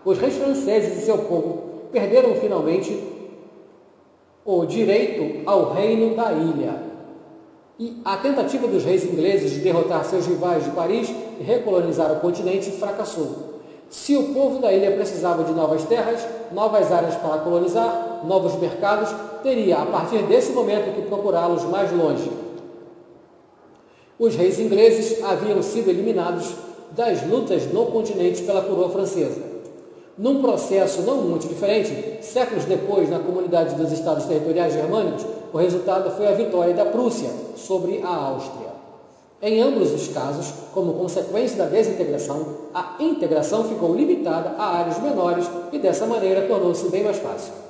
Os reis franceses e seu povo perderam finalmente o direito ao reino da ilha. E a tentativa dos reis ingleses de derrotar seus rivais de Paris e recolonizar o continente fracassou. Se o povo da ilha precisava de novas terras, novas áreas para colonizar, novos mercados, teria a partir desse momento que procurá-los mais longe. Os reis ingleses haviam sido eliminados das lutas no continente pela coroa francesa. Num processo não muito diferente, séculos depois, na comunidade dos estados territoriais germânicos, o resultado foi a vitória da Prússia sobre a Áustria. Em ambos os casos, como consequência da desintegração, a integração ficou limitada a áreas menores e dessa maneira tornou-se bem mais fácil.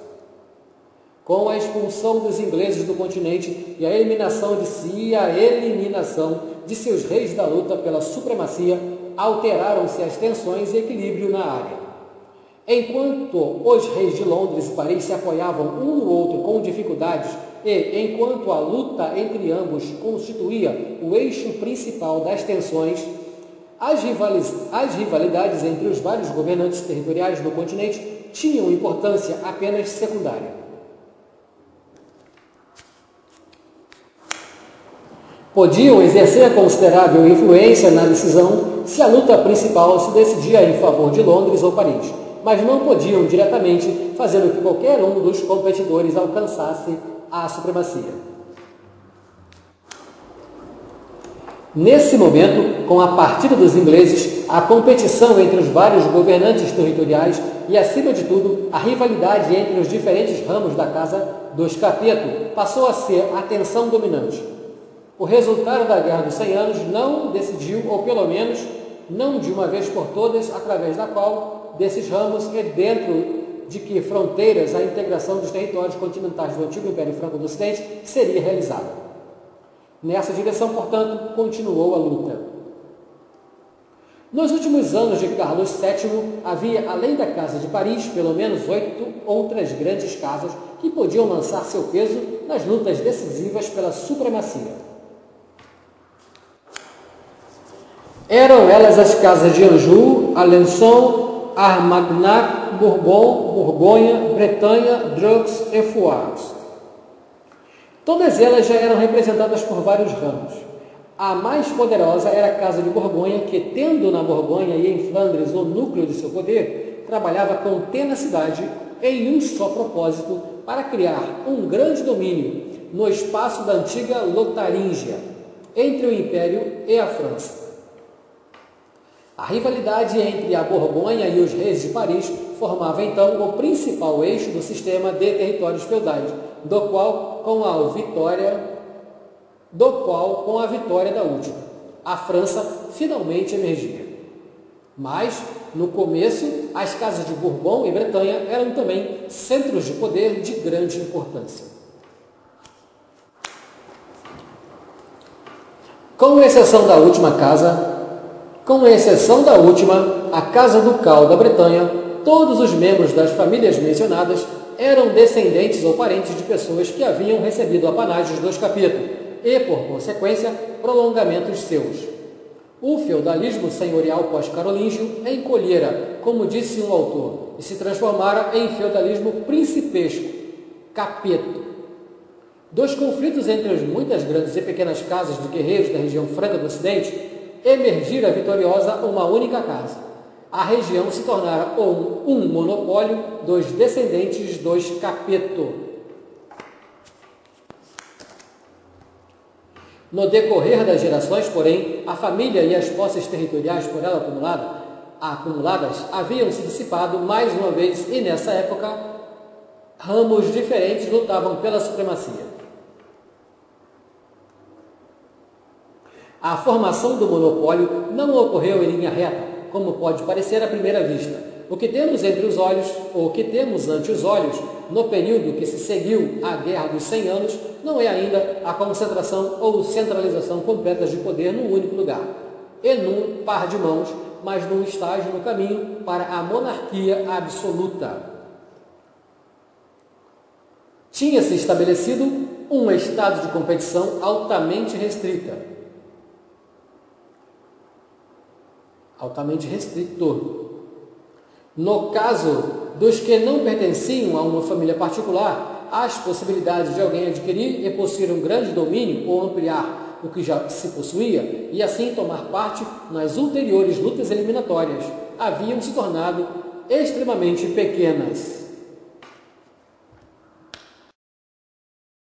Com a expulsão dos ingleses do continente e a eliminação de seus reis da luta pela supremacia, alteraram-se as tensões e equilíbrio na área. Enquanto os reis de Londres e Paris se apoiavam um no outro com dificuldades e enquanto a luta entre ambos constituía o eixo principal das tensões, as rivalidades entre os vários governantes territoriais do continente tinham importância apenas secundária. Podiam exercer considerável influência na decisão se a luta principal se decidia em favor de Londres ou Paris, mas não podiam diretamente fazer com que qualquer um dos competidores alcançasse a supremacia. Nesse momento, com a partida dos ingleses, a competição entre os vários governantes territoriais e, acima de tudo, a rivalidade entre os diferentes ramos da Casa dos Capeto passou a ser a tensão dominante. O resultado da Guerra dos 100 Anos não decidiu, ou pelo menos não de uma vez por todas, através da qual desses ramos e dentro de que fronteiras a integração dos territórios continentais do antigo Império Franco do Ocidente seria realizada. Nessa direção, portanto, continuou a luta. Nos últimos anos de Carlos VII, havia, além da Casa de Paris, pelo menos 8 outras grandes casas que podiam lançar seu peso nas lutas decisivas pela supremacia. Eram elas as casas de Anjou, Alençon, Armagnac, Bourbon, Borgonha, Bretanha, Dreux e Fouard. Todas elas já eram representadas por vários ramos. A mais poderosa era a Casa de Borgonha, que, tendo na Borgonha e em Flandres o núcleo de seu poder, trabalhava com tenacidade em um só propósito para criar um grande domínio no espaço da antiga Lotaríngia, entre o Império e a França. A rivalidade entre a Borgonha e os reis de Paris formava então o principal eixo do sistema de territórios feudais, do qual, com a vitória da última, a França finalmente emergia. Mas, no começo, as casas de Bourbon e Bretanha eram também centros de poder de grande importância. Com exceção da última, a Casa Ducal da Bretanha, todos os membros das famílias mencionadas eram descendentes ou parentes de pessoas que haviam recebido apanágios dos capítulos e, por consequência, prolongamentos seus. O feudalismo senhorial pós-carolíngio encolhera, como disse um autor, e se transformara em feudalismo principesco, capeto. Dos conflitos entre as muitas grandes e pequenas casas de guerreiros da região franca do Ocidente, emergira vitoriosa uma única casa. A região se tornara um monopólio dos descendentes dos capeto. No decorrer das gerações, porém, a família e as posses territoriais por ela acumuladas haviam se dissipado mais uma vez e, nessa época, ramos diferentes lutavam pela supremacia. A formação do monopólio não ocorreu em linha reta, como pode parecer à primeira vista. O que temos ante os olhos, no período que se seguiu à Guerra dos 100 Anos, não é ainda a concentração ou centralização completa de poder num único lugar, e num par de mãos, mas num estágio no caminho para a monarquia absoluta. Tinha-se estabelecido um estado de competição altamente restrito. No caso dos que não pertenciam a uma família particular, as possibilidades de alguém adquirir e possuir um grande domínio ou ampliar o que já se possuía e assim tomar parte nas ulteriores lutas eliminatórias haviam se tornado extremamente pequenas.